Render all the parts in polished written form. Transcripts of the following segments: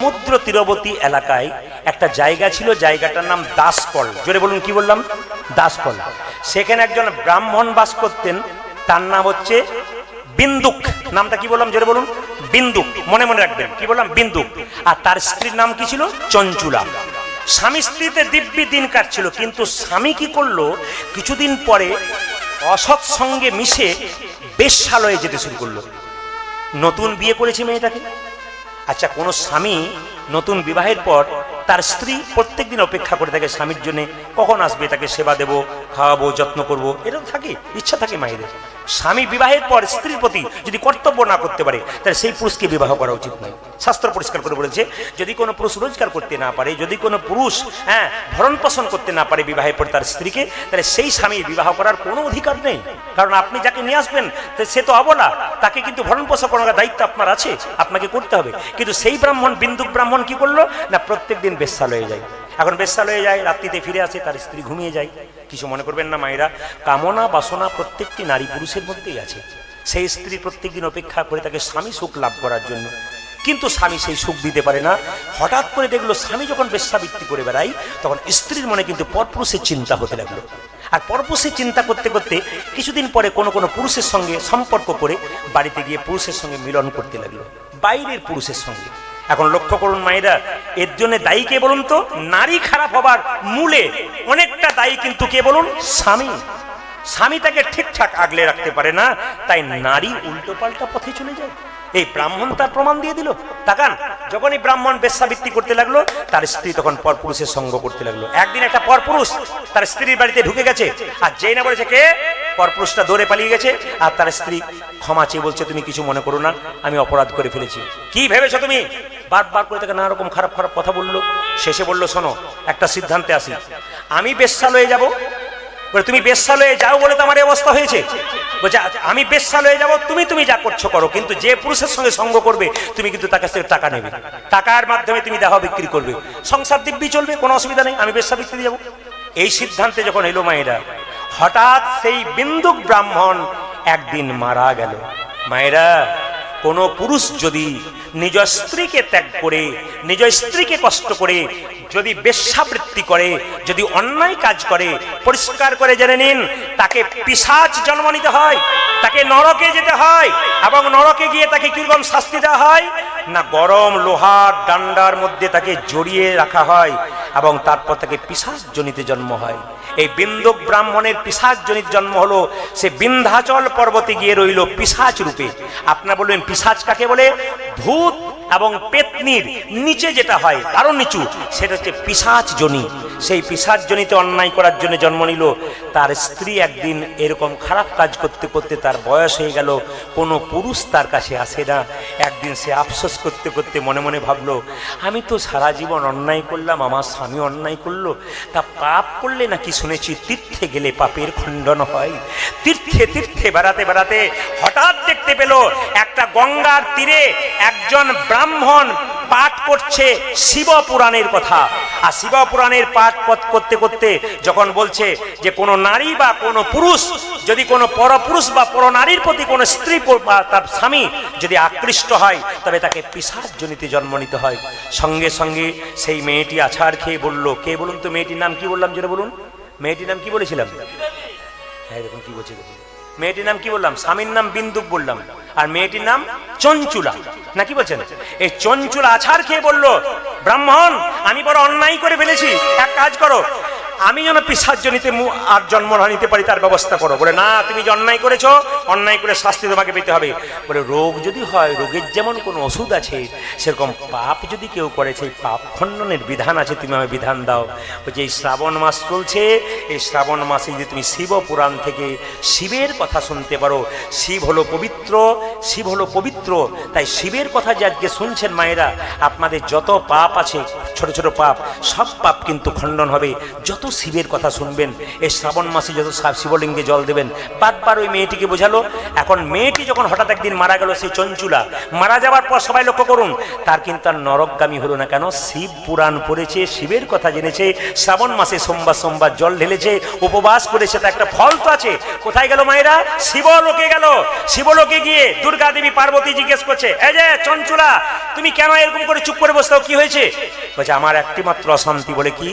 সমুদ্র তীরবর্তী এলাকায় একটা জায়গা ছিল, জায়গাটার নাম দাসকল। জোরে বলুন, কি বললাম? দাসকল। সেখানে একজন ব্রাহ্মণ বাস করতেন, তার নাম হচ্ছে বিন্দুক। নামটা কি বললাম? জোরে বলুন, বিন্দুক। মনে মনে রাখবেন, কি বললাম? বিন্দুক। আর তার স্ত্রীর নাম কি ছিল? চঞ্চুলা। স্বামী স্ত্রীতে দিব্যি দিন কাটছিল, কিন্তু স্বামী কি করলো, কিছুদিন পরে অসৎ সঙ্গে মিশে বেশ্যালয়ে যেতে শুরু করলো। নতুন বিয়ে করেছে মেয়েটাকে। আচ্ছা, কোনো স্বামী নতুন বিবাহের পর তার স্ত্রী প্রত্যেকদিন অপেক্ষা করে থাকে স্বামীর জন্য, কখন আসবে, তাকে সেবা দেব, খাওয়াবো, যত্ন করব, এটা থাকে, ইচ্ছা থাকে মায়েদের। স্বামী বিবাহের পর স্ত্রীর প্রতি যদি কর্তব্য না করতে পারে, তাহলে সেই পুরুষকে বিবাহ করা উচিত নয়। শাস্ত্র পরিষ্কার করে বলেছে, যদি কোনো পুরুষ রোজগার করতে না পারে, যদি কোনো পুরুষ ভরণ পোষণ করতে না পারে বিবাহের পর তার স্ত্রীকে, তাহলে সেই স্বামীর বিবাহ করার কোনো অধিকার নেই। কারণ আপনি যাকে নিয়ে আসবেন সে তো অবলা, তাকে কিন্তু ভরণ পোষণ করার দায়িত্ব আপনার আছে, আপনাকে করতে হবে। কিন্তু সেই ব্রাহ্মণ, বিন্দুক ব্রাহ্মণ কি করলো না, প্রত্যেক দিন বেশ্যালয়ে যায়। এখন বেশ্যালয়ে যায়, রাত্রিতে ফিরে আসে, তার স্ত্রী ঘুমিয়ে যায়। কিছু মনে করবেন না মায়েরা, কামনা বাসনা প্রত্যেকটি নারী পুরুষের মধ্যেই আছে। সেই স্ত্রী প্রত্যেকদিন অপেক্ষা করে তাকে স্বামী সুখ লাভ করার জন্য, কিন্তু স্বামী সেই সুখ দিতে পারে না। হঠাৎ করে দেখলো স্বামী যখন বেশ্যাবৃত্তি করে বেড়ায়, তখন স্ত্রীর মনে কিন্তু পরপুরুষের চিন্তা হতে লাগলো। আর পরপুরুষের চিন্তা করতে করতে কিছুদিন পরে কোনো কোনো পুরুষের সঙ্গে সম্পর্ক করে বাড়িতে গিয়ে পুরুষের সঙ্গে মিলন করতে লাগলো, বাইরের পুরুষের সঙ্গে। এখন লক্ষ্য করুন মায়েরা, এর জন্য দায়ী কে বলুন তো? নারী খারাপ হবার মূলে অনেকটা দায়ী কিন্তু কে বলুন? স্বামী। স্বামী তাকে ঠিকঠাক আগলে রাখতে পারে না, তাই নারী উল্টো পাল্টা পথে চলে যায়। এই ব্রাহ্মণ তার প্রমাণ দিয়ে দিল। তাকান, যখন এই ব্রাহ্মণ বেশ্যাবৃত্তি করতে লাগলো, তার স্ত্রী তখন পরপুরুষের সঙ্গ করতে লাগলো। একদিন একটা পরপুরুষ তার স্ত্রীর বাড়িতে ঢুকে গেছে, আর যেই না বলেছে কে, পরপুরুষটা দৌড়ে পালিয়ে গেছে। আর তার স্ত্রী ক্ষমা চেয়ে বলছে, তুমি কিছু মনে করো না, আমি অপরাধ করে ফেলেছি। কি ভেবেছো তুমি? বারবার করে তাকে নানা রকম খারাপ খারাপ কথা বললো। শেষে বললো, শোনো, একটা সিদ্ধান্তে আসি, আমি বেশ্যালয়ে যাব। বলে, তুমি বেশ্যালয়ে যাও বলে তো আমার এই অবস্থা হয়েছে। বলছে, আমি বেশ্যালয়ে যাব, তুমি যা করছো করো, কিন্তু যে পুরুষের সঙ্গে সঙ্গ করবে তুমি কিন্তু তার কাছ থেকে টাকা নেবে, টাকার মাধ্যমে তুমি দেহ বিক্রি করবে, সংসার দিব্যি চলবে, কোনো অসুবিধা নেই, আমি বেশ্যাবৃত্তি যাব। এই সিদ্ধান্তে যখন এলো মায়েরা, হঠাৎ সেই বিন্দুক ব্রাহ্মণ একদিন মারা গেল। মায়েরা, কোনো পুরুষ যদি নিজ স্ত্রীকে ত্যাগ করে, নিজ স্ত্রীকে কষ্ট করে যদি বেশ্যাবৃত্তি করে, যদি অন্যায় কাজ করে, পরিষ্কার করে জেনে নিন, তাকে পিশাচ জন্ম নিতে হয়, তাকে নরকে যেতে হয়। এবং নরকে গিয়ে তাকে কিরকম শাস্তি দেওয়া হয় না, গরম লোহার ডান্ডার মধ্যে তাকে জড়িয়ে রাখা হয়, এবং তারপর তাকে পিশাচ জনিতে জন্ম হয়। এই বিন্দুক ব্রাহ্মণের পিশাচ জনিত জন্ম হলো, সে বিন্ধ্যাচল পর্বতে গিয়ে রইল পিশাচ রূপে। আপনারা বলবেন পিশাচ কাকে বলে? ভূত এবং পেতনির নিচে যেটা হয়, আরো নিচু, সেটা হচ্ছে পিশাচ জনি। সেই পিশাচ জনিতে অন্যায় করার জন্য জন্ম নিল। তার স্ত্রী একদিন এরকম খারাপ কাজ করতে করতে তার বয়স হয়ে গেল, কোনো পুরুষ তার কাছে আসে না। একদিন সে আফসোস করতে করতে মনে মনে ভাবলো, আমি তো সারা জীবন অন্যায় করলাম, আমার স্বামী অন্যায় করলো, তা পাপ করলে নাকি শুনেছি তীর্থে গেলে পাপের খণ্ডন হয়। তীর্থে তীর্থে বেড়াতে বেড়াতে হঠাৎ দেখতে পেল একটা গঙ্গার তীরে একজন ব্রাহ্মণ পাঠ করছে শিব পুরাণের কথা। আর শিব পুরাণের পাঠ করতে করতে যখন বলছে যে কোনো নারী বা কোনো পুরুষ যদি কোনো পরপুরুষ বা পরনারীর প্রতি কোনো স্ত্রী বা তার স্বামী যদি আকৃষ্ট হয়, তবে তাকে পিশাচ জনিতে জন্ম নিতে হয়। সঙ্গে সঙ্গে সেই মেয়েটি আছাড় খেয়ে বলল, কে বলুন তো মেয়েটির নাম কি বললাম? যেটা বলুন, মেয়েটির নাম কি বলেছিলাম? হ্যাঁ, দেখুন কি বলছে, মেয়েটির নাম কি বললাম? স্বামীর নাম বিন্দুক বললাম, আর মেয়েটির নাম চঞ্চুলা, নাকি বলছেন? এই চঞ্চুলা আছাড় খেয়ে বলল, ব্রাহ্মণ, আমি বড় অন্যায় করে ফেলেছি, এক কাজ করো, আমি যেন পিশাচ জনিতে আর জন্ম না নিতে পারি তার ব্যবস্থা করো। বলে, না, তুমি যে অন্যায় করেছো, অন্যায় করে শাস্তি তোমাকে পেতে হবে। বলে, রোগ যদি হয়, রোগের যেমন কোনো ওষুধ আছে, সেরকম পাপ যদি কেউ করে, সেই পাপ খণ্ডনের বিধান আছে, তুমি আমায় বিধান দাও। বলছে, এই শ্রাবণ মাস চলছে, এই শ্রাবণ মাসে যদি তুমি শিব পুরাণ থেকে শিবের কথা শুনতে পারো, শিব হলো পবিত্র, শিব হলো পবিত্র, তাই শিবের কথা যে আজকে শুনছেন মায়েরা, আপনাদের যত পাপ আছে, ছোট ছোট পাপ, সব পাপ কিন্তু খণ্ডন হবে। যত শিবের কথা শুনবেন, এই শ্রাবণ মাসে যত শিবলিঙ্গে জল দেবেন। বারবার ওই মেয়েটিকে বোঝালো। এখন মেয়েটি যখন হঠাৎ একদিন মারা গেল, সেই চঞ্চুলা মারা যাওয়ার পর সবাই লক্ষ্য করুন, তার কিন্তু আর নরকগামী হলো না। কেন? শিব পুরাণ পড়েছে, শিবের কথা জেনেছে, শ্রাবণ মাসে সোমবার সোমবার জল ঢেলেছে, উপবাস করেছে, তা একটা ফল তো আছে। কোথায় গেল মায়েরা? শিবলোকে গেল। শিবলোকে গিয়ে দুর্গা দেবী পার্বতী জিজ্ঞেস করছে, এই যে চঞ্চুলা, তুমি কেন এরকম করে চুপ করে বসে, কি হয়েছে? বলছে, আমার একটি মাত্র অশান্তি। বলে কি?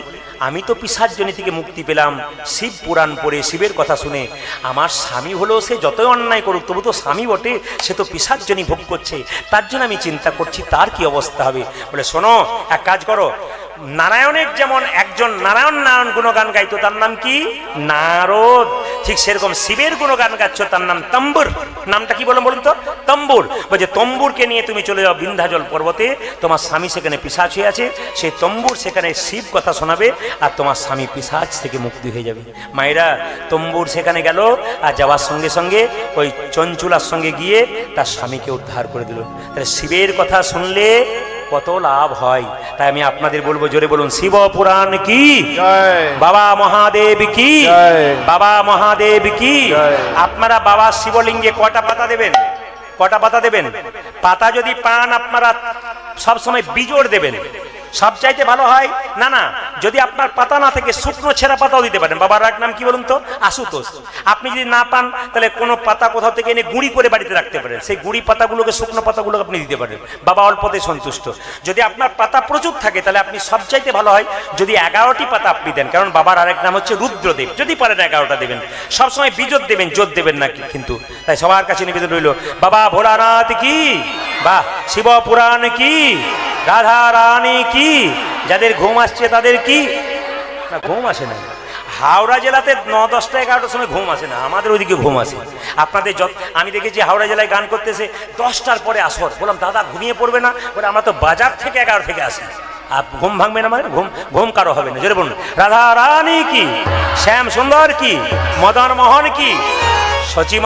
আমি তো পিশাচজনি থেকে মুক্তি পেলাম শিব পুরাণ পড়ে, শিবের কথা শুনে। আমার স্বামী হলো, সে যতই অন্যায় করুক তবু তো স্বামী বটে, সে তো পিশাচজনি ভোগ করছে, তার জন্য আমি চিন্তা করছি তার কি অবস্থা হবে। বলে, শোনো, এক কাজ করো, নারায়ণের যেমন একজন নারায়ণ গুণগান গাইতো, তার নাম কি? নারদ। ঠিক সেরকম শিবের গুণগান গাচ্ছ, তার নাম তম্বুর। নামটা কি বলুন তো? তম্বুর। বলছে, তম্বুরকে নিয়ে তুমি চলে যাও বিন্ধ্যাচল পর্বতে, তোমার স্বামী সেখানে পিশাচ হয়ে আছে, সেই তম্বুর সেখানে শিব কথা শোনাবে, আর তোমার স্বামী পিশাচ থেকে মুক্তি হয়ে যাবে। মায়েরা, তম্বুর সেখানে গেল, আর যাওয়ার সঙ্গে সঙ্গে ওই চঞ্চুলার সঙ্গে গিয়ে তার স্বামীকে উদ্ধার করে দিল। তাহলে শিবের কথা শুনলে কত লাভ হয়। তাই আমি আপনাদের বলবো, জোরে বলুন, শিব পুরাণ কি জয়, বাবা মহাদেব কি জয়, বাবা মহাদেব কি জয়। আপনারা বাবা শিবলিঙ্গে কটা পাতা দেবেন? কটা পাতা দেবেন? পাতা যদি পান আপনারা সবসময় বিজোড় দেবেন, সবচাইতে ভালো হয়। না না, যদি আপনার পাতা না থাকে শুকনো ছেঁড়া পাতাও দিতে পারেন। বাবার এক নাম কি বলুন তো? আশুতোষ। আপনি যদি না পান তাহলে কোনো পাতা কোথাও থেকে এনে গুঁড়ি করে বাড়িতে রাখতে পারেন, সেই গুঁড়ি পাতাগুলোকে, শুকনো পাতাগুলোকে আপনি দিতে পারেন। বাবা অল্পতে সন্তুষ্ট। যদি আপনার পাতা প্রচুর থাকে তাহলে আপনি সবচাইতে ভালো হয় যদি 11টি পাতা আপনি দেন, কারণ বাবার আরেক নাম হচ্ছে রুদ্রদেব। যদি পারেন 11টা দেবেন, সবসময় বিজোর দেবেন, জোর দেবেন না কিন্তু। তাই সবার কাছে নিবেদন রইল, বাবা ভোলানাথ কি, বা শিব পুরাণ কি, রাধা রানী কি। যাদের ঘুম আসছে তাদের কি? না, ঘুম আসে না। হাওড়া জেলাতে 9, 10টা 11টার সময় ঘুম আসে না, আমাদের ওইদিকে ঘুম আসে। আপনাদের আমি দেখেছি হাওড়া জেলায় গান করতেছে 10টার পরে আসর। বললাম, দাদা ঘুমিয়ে পড়বে না? বলে, আমরা তো বাজার থেকে 11 থেকে আসি। আর ঘুম ভাঙবে না? মানে ঘুম কারো হবে না। জোরে বলুন, রাধা রানী কি, শ্যাম সুন্দর কি, মদন মোহন কি, সচিব